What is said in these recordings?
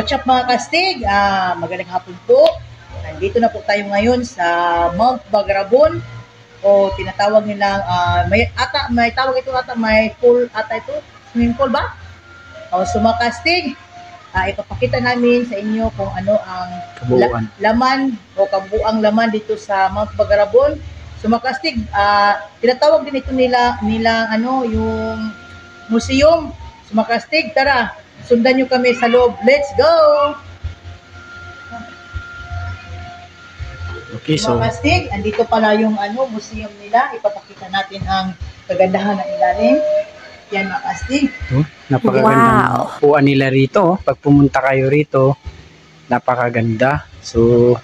What's up mga kastig? Magandang hapon po. Nandito na po tayo ngayon sa Mount Bagarabon o tinatawag nilang may tawag ito ata, may pool ata ito, swimming pool ba? So mga kastig, ipapakita namin sa inyo kung ano ang laman o kabuuang laman dito sa Mount Bagarabon. So mga kastig, tinatawag din ito nilang ano, yung museum. So mga kastig, tara, sundan nyo kami sa loob. Let's go! Okay, so mga kastig, andito pala yung ano, museum nila. Ipapakita natin ang kagandahan ng ilalim. Yan mga kastig. Napakagandang upuan nila rito. Pag pumunta kayo rito, napakaganda. So,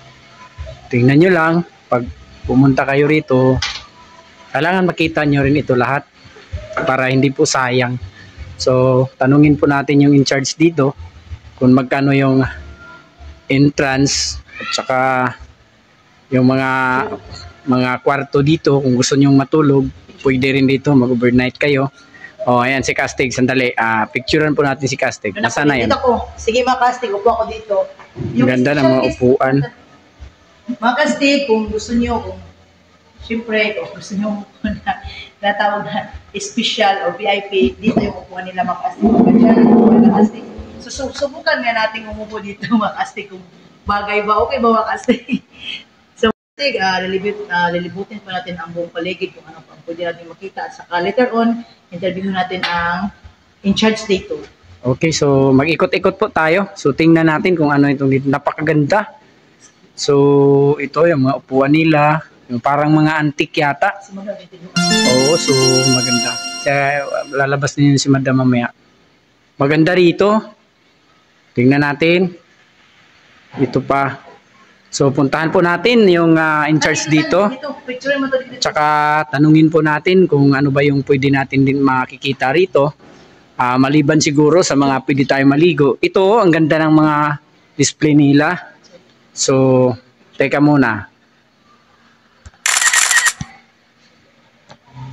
tingnan nyo lang. Pag pumunta kayo rito, kailangan makita nyo rin ito lahat para hindi po sayang. So, tanungin po natin yung in charge dito kung magkano yung entrance at saka yung mga kwarto dito. Kung gusto nyong matulog, pwede rin dito mag-overnight kayo. Oh, ayan si Kastig, sandali. Picturean po natin si Kastig. Nasaan na yan? Sige mga Kastig, upo ako dito. Yung ganda ng mga upuan. Mga Kastig, kung gusto nyo, siyempre, kung gusto nyo natawag na special o VIP, dito yung upuan nila mga Kastig. So, subukan nga natin umupo dito mga Kastig kung bagay ba, okay ba mga Kastig? So, lilibutin pa natin ang buong paligid kung ano pang pwede natin makita. At saka later on, interview natin ang in charge dito. Okay, so mag-ikot-ikot po tayo. So, tingnan natin kung ano itong dito. Napakaganda. So, ito yung mga upuan nila. Yung parang mga antique yata. Oo, so maganda. Kaya lalabas na yun si Madam mamaya. Maganda rito. Tingnan natin. Ito pa. So puntahan po natin yung in charge dito. Tsaka tanungin po natin kung ano ba yung pwede natin din makikita rito. Maliban siguro sa mga pwede tayo maligo. Ito, ang ganda ng mga display nila. So, teka muna.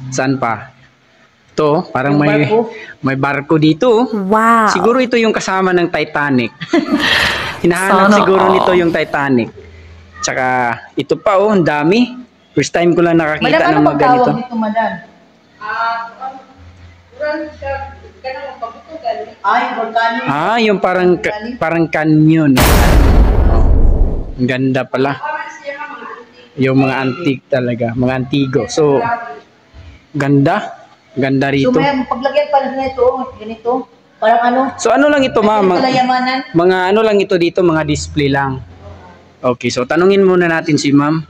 Saan pa? Ito, parang may barko dito. Wow. Siguro ito yung kasama ng Titanic. Hinahanap siguro nito yung Titanic. Tsaka ito pa ang dami. First time ko lang nakakita ng mga ganito. Madam, ano bang tawag nito, yung parang canyon. Ang ganda pala. Yung mga antique talaga, mga antigo. So, ganda rito. So, may paglagyan pala na ito, ganito. Parang ano? So, ano lang ito, ma'am? Mga ano lang ito dito, mga display lang. Okay, so tanungin muna natin si ma'am.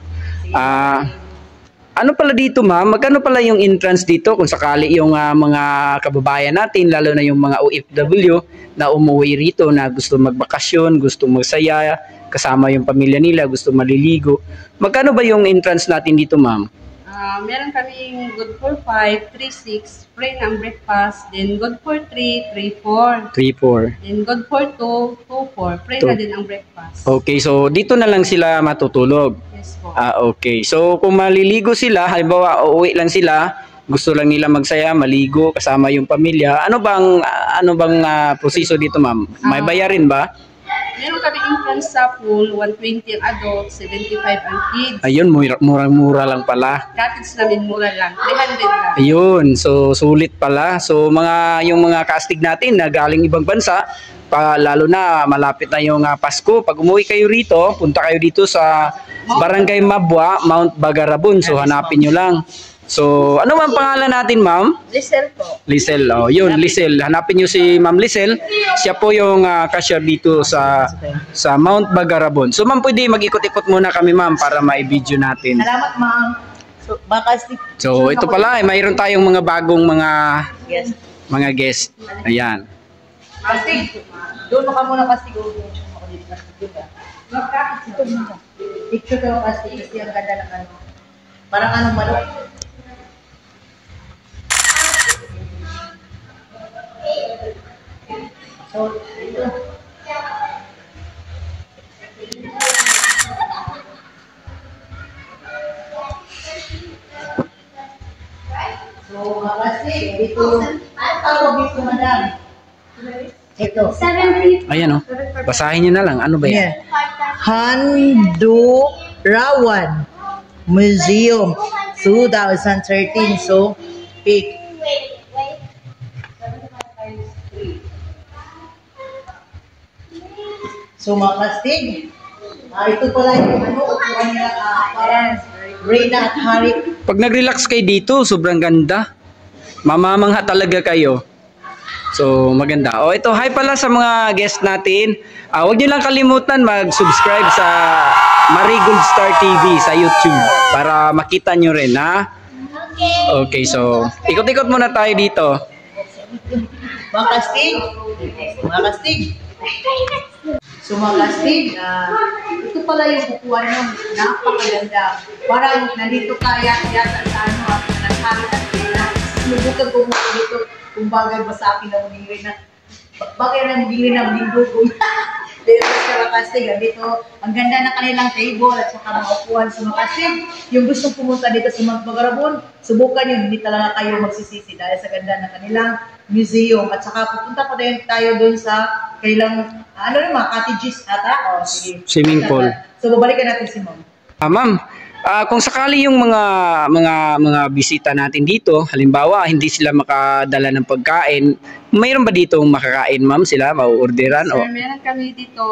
Ano pala dito, ma'am? Magkano pala yung entrance dito kung sakali yung mga kababayan natin, lalo na yung mga OFW na umuwi rito na gusto magbakasyon, gusto magsaya, kasama yung pamilya nila, gusto maliligo. Magkano ba yung entrance natin dito, ma'am? Meron kaming good for 5, 3-6, free ng breakfast, then good for 3, 3-4. 3-4. Then good for 2, 2-4, free na din ang breakfast. Okay, so dito na lang sila matutulog. Yes po. Okay. So kung maliligo sila, halimbawa uuwi lang sila, gusto lang nila magsaya, maligo kasama yung pamilya. Ano bang proseso dito, ma'am? May bayarin ba? Meron kami entrance sa pool, 120 ang adult, 75 ang kids. Ayun, murang-mura lang pala. Cottage namin mura lang, 300 lang. Ayun, so sulit pala. So yung mga kastig natin na galing ibang bansa, lalo na malapit na yung Pasko, pag umuwi kayo rito, punta kayo dito sa Barangay Mabwa, Mount Bagarabon. So hanapin nyo lang. So, ano man pangalan natin, ma'am? Lisel po. Lisel, yun, Lisel. Hanapin nyo si Ma'am Lisel. Siya po yung cashier dito sa Mount Bagarabon. So, ma'am, pwede mag-ikot-ikot muna kami, ma'am, para ma-video natin. Salamat, ma'am. So, ito pala, mayroon tayong mga bagong mga guest. Ayan. Kastig, doon ka muna, Kastig. Picture ka, Kastig, kasi ang ganda ng ano. Parang anong manok. So, ito. So, kasi, dito, tawag dito, madam. Ito. 70. Ayan, oh. Basahin nyo na lang. Ano ba yan? Yeah. Handurawan Museum 2013. So, pick. So, mga kastig, ito pala yung upuan nila, parang Reyna at Harry. Pag nag-relax kayo dito, sobrang ganda. Mamamangha talaga kayo. So, maganda. O, ito, hi pala sa mga guest natin. Huwag nyo lang kalimutan mag-subscribe sa Marigold Star TV sa YouTube para makita nyo rin, ha? Okay, so, ikot-ikot muna tayo dito. Mga kastig, So mga kastig, ito pala yung upuan ng napakaganda. Parang nandito kaya yata sa ano, naghangin at na sinubukan ko muna dito kung bagay ba sa akin na magiging na bagay na magiging na magiging Pero sa mga kastig, dito ang ganda ng kanilang table at saka mga upuan sa mga kastig. Yung gustong pumunta dito sa Mount Bagarabon, subukan yun, hindi talaga kayo magsisisi dahil sa ganda ng kanilang museum. At saka pupunta pa din tayo doon sa kanilang ano naman, cottages ata? O, sige. Swimming pool. So, babalikan natin si Ma'am. Ma'am, kung sakali yung mga bisita natin dito, halimbawa, hindi sila makadala ng pagkain, mayroon ba dito makakain, ma'am, sila? Mauorderan? Sir, meron kami dito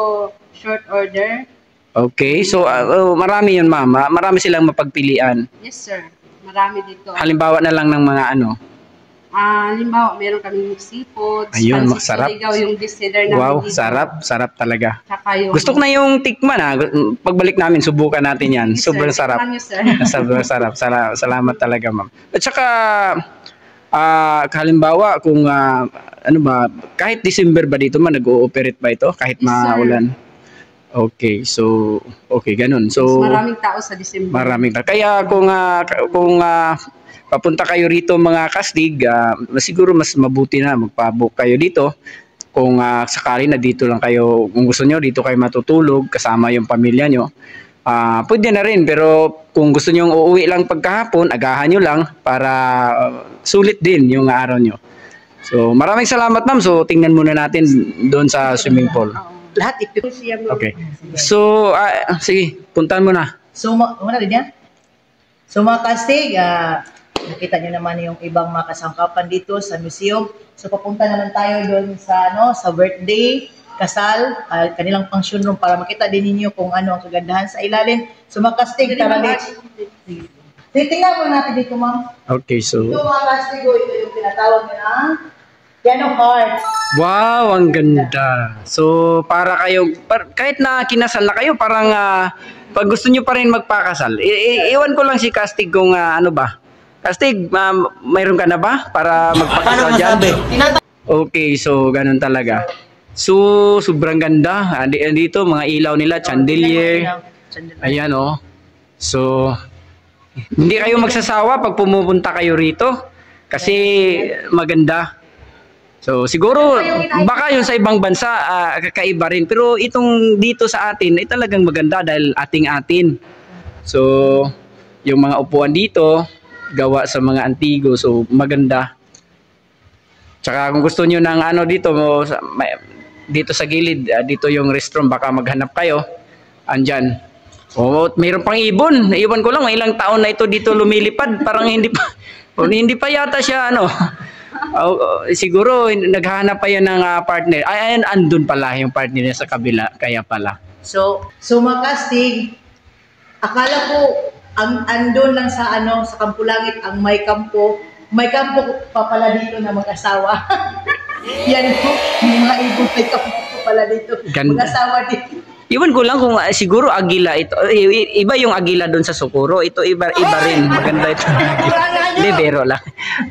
short order. Okay, so marami yun, ma'am. Marami silang mapagpilian. Yes, sir. Marami dito. Halimbawa na lang ng mga ano. Halimbawa, meron kami seafood. Ayun, masarap. Ligaw yung bestseller namin Wow, dito. sarap talaga. Tsaka yung... Gusto ko na yung tikman, ha. Pagbalik namin, subukan natin yan. Yes, Sobrang sir. sarap. Tikman niyo, sir. Sobrang sarap. Salamat talaga, ma'am. At saka, halimbawa, kung ano ba, kahit December ba dito man, nag-ooperate ba ito? Kahit Yes, sir. maulan? Okay, so, okay, ganun. So, Maraming tao sa December. maraming. Kaya kung papunta kayo rito mga kastig, siguro mas mabuti na magpa-book kayo dito. Kung sakali na dito lang kayo, kung gusto nyo dito kayo matutulog kasama yung pamilya nyo, pwede na rin. Pero kung gusto nyo uuwi lang pagkahapon, agahan nyo lang para sulit din yung araw nyo. So maraming salamat, ma'am. So tingnan muna natin doon sa swimming pool. Lahat ito. Okay. So sige, puntahan mo na. So, muna din yan. So, mga kastig, nakita nyo naman yung ibang mga kasangkapan dito sa museum. So, papunta naman tayo doon sa, sa birthday, kasal, kanilang function room para makita din ninyo kung ano ang kagandahan sa ilalim. So, mga kastig, tara dito. Titingnan mo natin dito, ma'am. Okay, so... Ito, mga kastig, ito yung tinatawag nila piano heart. Wow, ang ganda. So, para kayo, kahit na kinasal na kayo, parang pag gusto nyo pa rin magpakasal, iwan ko lang si Kastig kung ano ba. Kastig, mayroon ka na ba para magpakasal dyan? Okay, so ganun talaga. So, sobrang ganda. Dito, mga ilaw nila, chandelier. Ayan, oh. So, hindi kayo magsasawa pag pumupunta kayo rito. Kasi maganda. So, siguro, baka yun sa ibang bansa, kakaiba rin. Pero itong dito sa atin, ay talagang maganda dahil ating-atin. So, yung mga upuan dito, gawa sa mga antigo. So, maganda. Tsaka kung gusto nyo ng ano dito, dito sa gilid, dito yung restroom, baka maghanap kayo. Andyan. Oh, mayroon pang ibon. Iwan ko lang, ilang taon na ito dito lumilipad. Parang hindi pa yata siya, siguro naghahanap pa yan ng partner. Ay, andun pala yung partner niya sa kabila. Kaya pala. So mga kastig, akala ko andun lang sa sa Kampulangit ang may kampo pa pala dito na mag-asawa. Yan po, yung mga ibon may kampo pa pala dito. Mag-asawa dito. Iwan ko lang kung siguro agila ito. Iba yung agila doon sa Socorro. Ito iba rin. Maganda ito. Hindi, bero lang.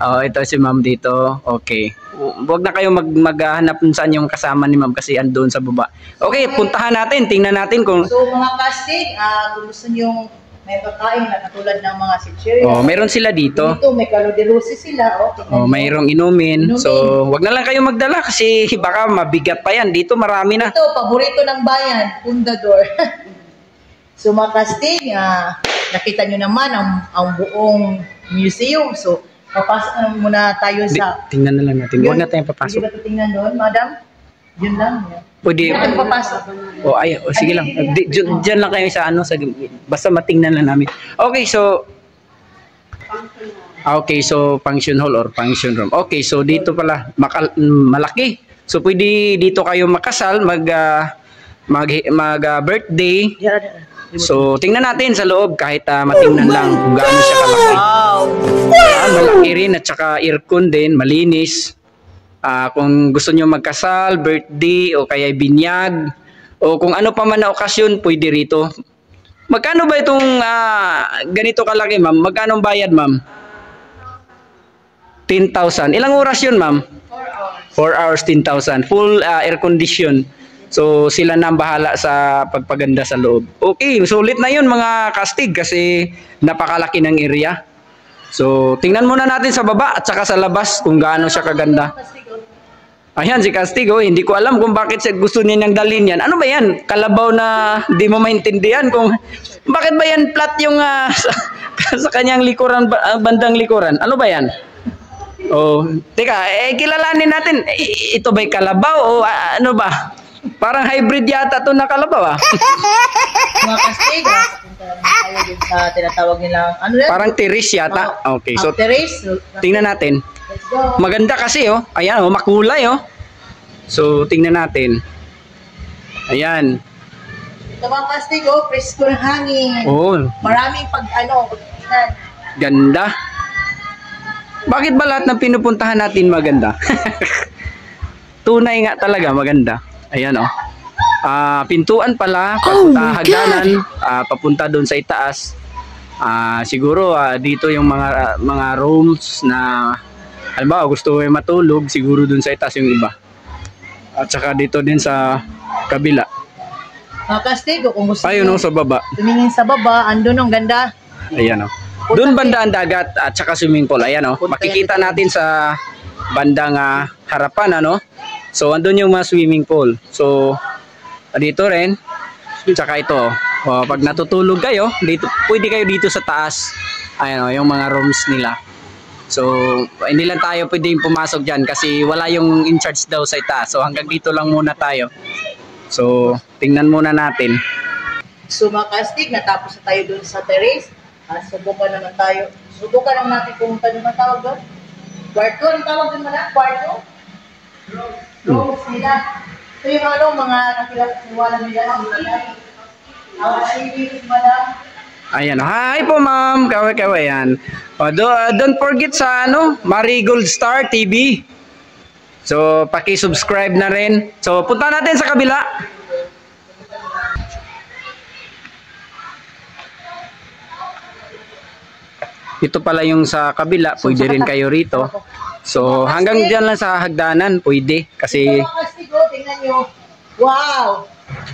Oh, ito si ma'am dito. Okay. Huwag na kayo maghanap saan yung kasama ni ma'am kasi andun sa baba. Okay, puntahan natin. Tingnan natin kung... So mga casting, kung gusto nyo may pagkain na katulad ng mga chichirya. Oh, meron sila dito. Dito, may kalodirosi sila. Oh, mayroong inumin. So, wag na lang kayo magdala kasi baka mabigat pa yan. Dito marami na. Ito, paborito ng bayan, Fundador. So, mga casting, nakita nyo naman ang buong museum. So, papasok na muna tayo sa... Tingnan na lang natin. Huwag na tayong papasok. Hindi ba ito tingnan doon, madam? Yun lang. Pwede. Hindi na papasok. Oh, ay, oh, sige lang. Diyan lang kayo sa ano, sa, basta matingnan lang namin. Okay, so function hall or function room. Okay, so dito pala malaki. So pwede dito kayo makasal, mag birthday. So tingnan natin sa loob kahit matingnan lang kung gaano siya kalaki. Wow. Malaki rin at saka aircon din, malinis. Kung gusto niyo magkasal, birthday o kaya binyag o kung ano pa man na okasyon, pwede rito. Magkano ba itong ganito kalaki, ma'am? Magkano bayad, ma'am? 10,000. Ilang oras yun, ma'am? 4 hours, 10,000. Full air condition. So, sila na ang bahala sa pagpaganda sa loob. Okay, sulit na yun mga kastig kasi napakalaki ng area. So, tingnan muna natin sa baba at saka sa labas kung gaano siya kaganda. Ayan, si Castigo, hindi ko alam kung bakit siya gusto niya niyang dalhin yan. Ano ba yan? Kalabaw na di mo maintindihan kung bakit ba yan flat yung sa kanyang likuran, bandang likuran. Ano ba yan? Oh, teka, kilalanin natin. Ito ba'y kalabaw o ano ba? Parang hybrid yata to na kalabaw Mga kastig, papunta naman tayo din sa tinatawag nilang, ano yan? Parang terrace yata. Okay, so terrace. tingnan natin. Let's go. Maganda kasi oh. Ayan oh, makulay oh. So tingnan natin. Ayan. Ito mga kastig, presko ng hangin. Oh, Maraming pagkikinan. ganda. Bakit ba lahat ng pinupuntahan natin maganda? Tunay nga talaga maganda. Ayan oh. Pintuan pala, hagdanan, papunta doon sa itaas. Siguro dito yung mga rooms na halimbawa gusto mo matulog, siguro doon sa itaas yung iba. At saka dito din sa kabila. Mga kastig, kung gusto Ayun oh, sa baba. tumingin sa baba, andun ang ganda. Ayan oh. Doon banda ang dagat at saka swimming pool. Ayan oh. Makikita natin sa bandang harapan ano. So andun yung mga swimming pool. So dito rin. Tsaka ito. Pag natutulog kayo, dito pwede kayo dito sa taas. Ayan oh, yung mga rooms nila. So hindi lang tayo pwedeng pumasok diyan kasi wala yung in charge daw sa itaas. So hanggang dito lang muna tayo. So tingnan muna natin. So mga kastig, natapos na tayo dun sa terrace. Subukan naman tayo. Subukan naman natin kung ano tawag doon. Kwarto, ang tawag doon na? Kwarto? Rooms nila. Ito yung mga nakilala nila. Series, madam. Ayan, hi po ma'am, kaway-kaway yan. Don't forget sa Marigold Star TV. So, paki-subscribe na rin. So, punta natin sa kabila. Ito pala yung sa kabila, pwede rin kayo rito. So, hanggang dyan lang sa hagdanan, pwede. Kasi, tingnan nyo. Wow!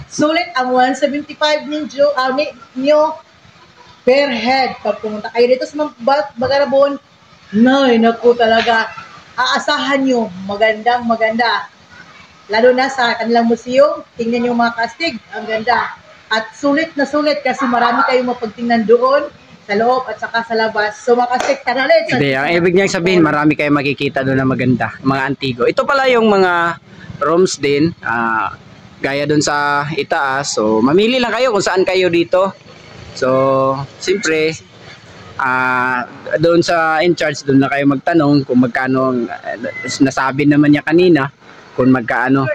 Sulit ang 175 ninyo per head. Pag pumunta kayo dito sa Bagarabon, naku talaga, aasahan nyo, magandang maganda. Lalo na sa kanilang museum, tingnan nyo mga kastig, ang ganda. At sulit na sulit kasi marami kayong mapagtingnan doon, sa loob at saka sa labas. So mga kastig, tara ulit. hindi, ang ibig niyang sabihin, marami kayong makikita doon na maganda, mga antigo. Ito pala yung mga rooms din, gaya doon sa itaas. So, mamili lang kayo kung saan kayo dito. So, siyempre, doon sa in charge, doon na kayo magtanong kung magkano, nasabi naman niya kanina, kung magkaano.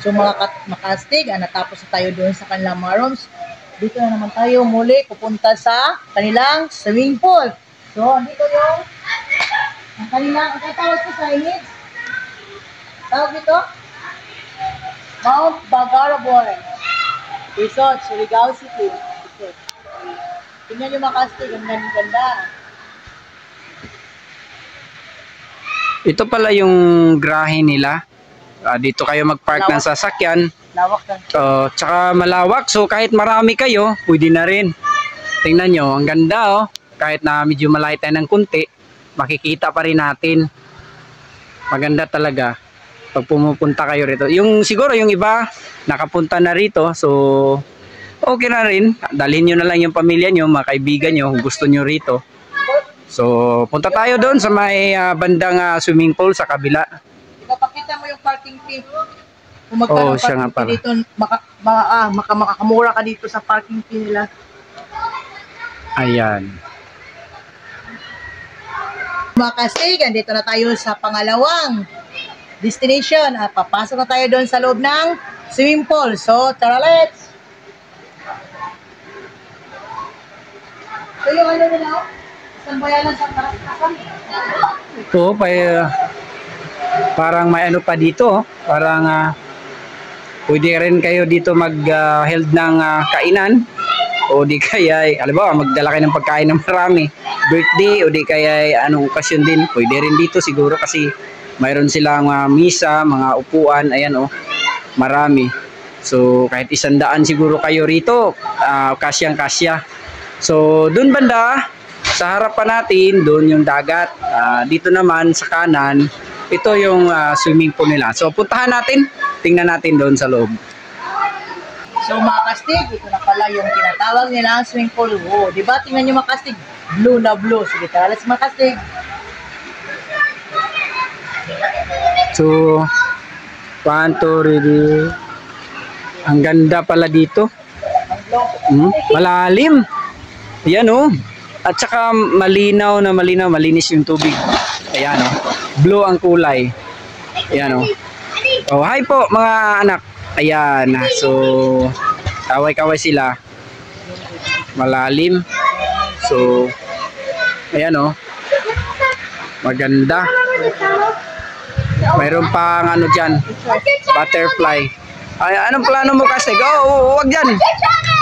So mga makastig, natapos na tayo doon sa kanilang mga rooms. Dito na naman tayo muli pupunta sa kanilang swimming pool. So, dito yung ang kanilang, ang tawag ko sa init. Tawag dito? Mount Bagarabon Resort, Surigao City. Tingnan yung makastig, ang ganda. Ito pala yung grahe nila. Dito kayo mag-park ng sasakyan. Lawak na. Tsaka malawak. So kahit marami kayo, pwede na rin. Tingnan nyo, ang ganda oh. Kahit na medyo malayo tayo ng kunti, makikita pa rin natin. Maganda talaga pag pumupunta kayo rito. Siguro yung iba, nakapunta na rito. So okay na rin. Dalhin nyo na lang yung pamilya nyo, mga kaibigan nyo, kung gusto nyo rito. So punta tayo doon sa may bandang swimming pool sa kabila. Ipapakita mo yung parking fee. Kung magkano Oo, siya nga parking fee pala. dito, makakamura ka dito sa parking fee nila. Ayan. Mga kastig, andito na tayo sa pangalawang destination. At papasok na tayo doon sa loob ng swimming pool. So, tara, let's! So, yung ano nila, isang bayanan sa karakasan. Ito, parang may ano pa dito. Parang pwede rin kayo dito mag-held ng kainan. O di kaya, alam ba, magdala kayo ng pagkain ng marami. Birthday, o di kaya anong okasyon din. Pwede rin dito siguro kasi mayroon silang misa, mga upuan, ayan o, marami. So, kahit 100 siguro kayo rito, kasyang-kasya. So, dun banda, sa harapan natin, dun yung dagat. Dito naman, sa kanan, ito yung swimming pool nila. So, puntahan natin, tingnan natin doon sa loob. So, mga kastig, ito na pala yung tinatawag nila ang swimming pool. Oh, di ba? Tingnan nyo mga kastig. Blue na blue. Sige, tara, let's mga kastig. So, 1, 2, ready. Ang ganda pala dito. Malalim. Ayan o. At saka malinaw na malinaw, malinis yung tubig. Ayan o. Blue ang kulay. Ayan o. Oh, hi po mga anak. Ayan. So, kaway-kaway sila. Malalim. So, ayan o. Maganda. Mayroon pang ano dyan, butterfly. Ay, anong plano mo kasi? Huwag dyan.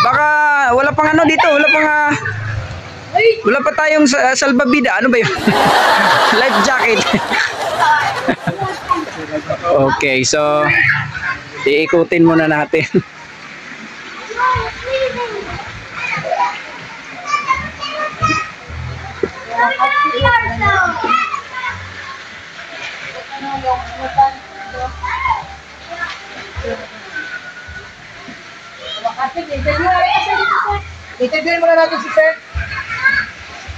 Baka wala pang ano dito, wala pa tayong salbabida. Ano ba yun? Life jacket. Okay, so iikutin muna natin. Interviewin muna natin si sir.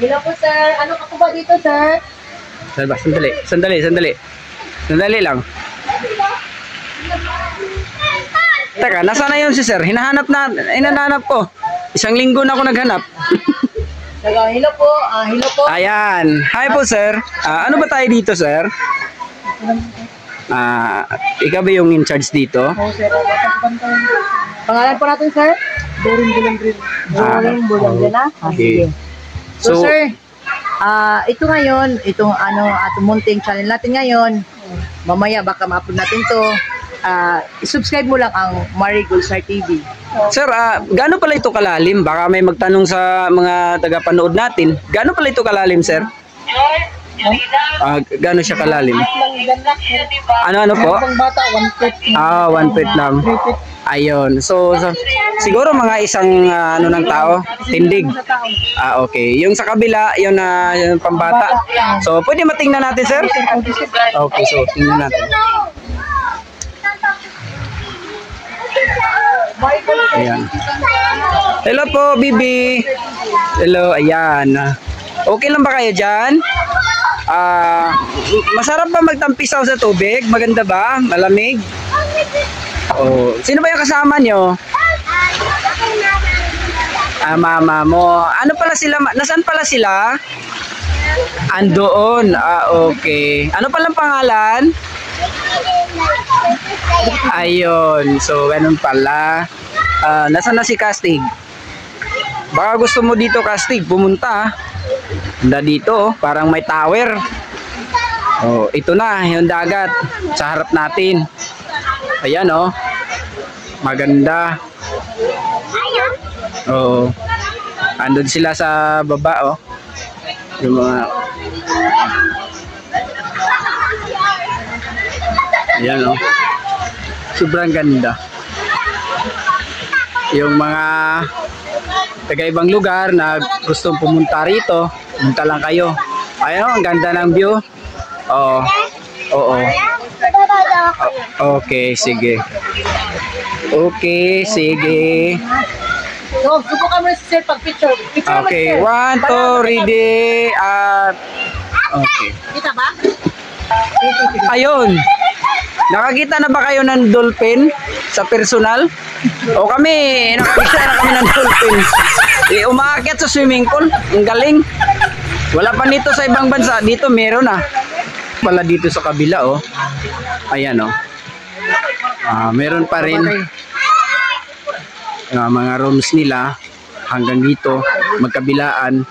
Hello po sir. Ano ka po ba dito sir? Sandali lang. Teka, nasaan na yun si sir? Hinahanap ko. 1 linggo na ako naghanap. Hello po. Hello po. Ayan. Hi po sir. Ano ba tayo dito sir? Ikaw ba yung in charge dito? Oo sir. Pangalan po natin sir? Dorin Bulangdina. Okay. So sir, ito ngayon, itong munting channel natin ngayon. Mamaya baka ma-upload natin to. I-subscribe mo lang ang Marie Gulsar TV. Sir, gaano pala ito kalalim? Baka may magtanong sa mga tagapanood natin. Gaano pala ito kalalim, sir? Gaano siya kalalim? Ano po? Bata, 1 feet. 1 feet lang. Ayun. So siguro mga isang ng tao, tindig. Okay. Yung sa kabila, yung pambata. So pwede matingnan natin, sir? Okay, so tingnan natin. Ayan. Hello po, Bibi. Hello, ayan. Okay lang ba kayo dyan? Masarap ba magtampisaw sa tubig? Maganda ba? Malamig? Oh, sino ba yung kasama nyo? Mama mo. Ano pala sila? Nasaan pala sila? Andoon. Okay. Ano palang pangalan? Ayun. So, ganun pala. Nasaan na si Castig? Baka gusto mo dito, Castig, pumunta. Handa dito, parang may tower. Oh, ito na, yung dagat sa harap natin. Ayan, oh. Maganda. Oh. Andun sila sa baba, oh. Yung mga ayan, oh. Sobrang ganda. Yung mga taga-ibang lugar na gustong pumunta rito, pumunta lang kayo. Ayun, ang ganda ng view. Oo. Oo. Okay, sige. Okay, sige. So, subukan mo sir pag-picture. Picture Okay, 1, 2, ready, at okay. Kita ba? Ayun. Nakakita na ba kayo ng dolphin sa personal? O kami, nakakita na kami ng dolphin. Umaakyat sa swimming pool. Ang galing. Wala pa nito sa ibang bansa. Dito meron na. Pala dito sa kabila, oh. Ayan, oh. Meron pa rin. Mga rooms nila hanggang dito, magkabilaan.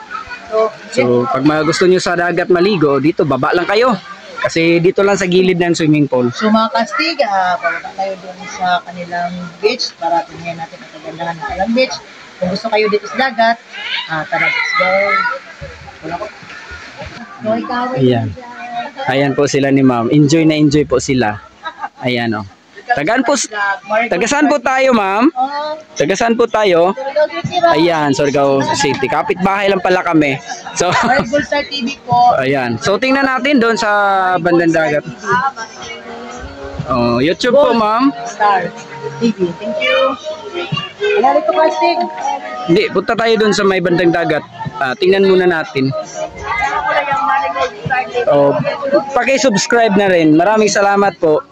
So, pag gusto nyo sa dagat maligo, dito, baba lang kayo. Kasi dito lang sa gilid ng swimming pool. So mga kastig, pumunta kayo doon sa kanilang beach para tingnan natin ang kagandahan ng kanilang beach. Kung gusto kayo dito sa dagat, tara, let's go. Wala ko. Ayan. Ayan po sila ni ma'am. Enjoy na enjoy po sila. Ayan, oh. Tagasaan po tayo, ma'am? Tagasaan po tayo? Ayan, Surigao City. Kapit-bahay lang pala kami. So, Marigol Star TV po. ayan. So, tingnan natin doon sa bandang dagat. Oh, YouTube po, ma'am. Star TV. Thank you. Wala rito kastig. Hindi, punta tayo doon sa may bandang dagat. Tingnan muna natin. Oh, paki-subscribe na rin. Maraming salamat po.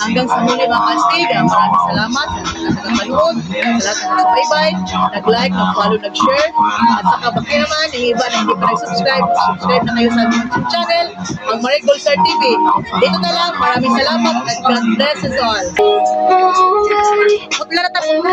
Hanggang sa muli mga kastig, maraming salamat sa nagpanood, sa lahat ng nag-bye-bye, nag-like, nag-follow, nag-share, at saka baki naman, yung iba na hindi pa nag-subscribe, subscribe na kayo sa YouTube channel, ang Marigol Star TV. Dito na lang, maraming salamat at God bless us all. Putla na tayo.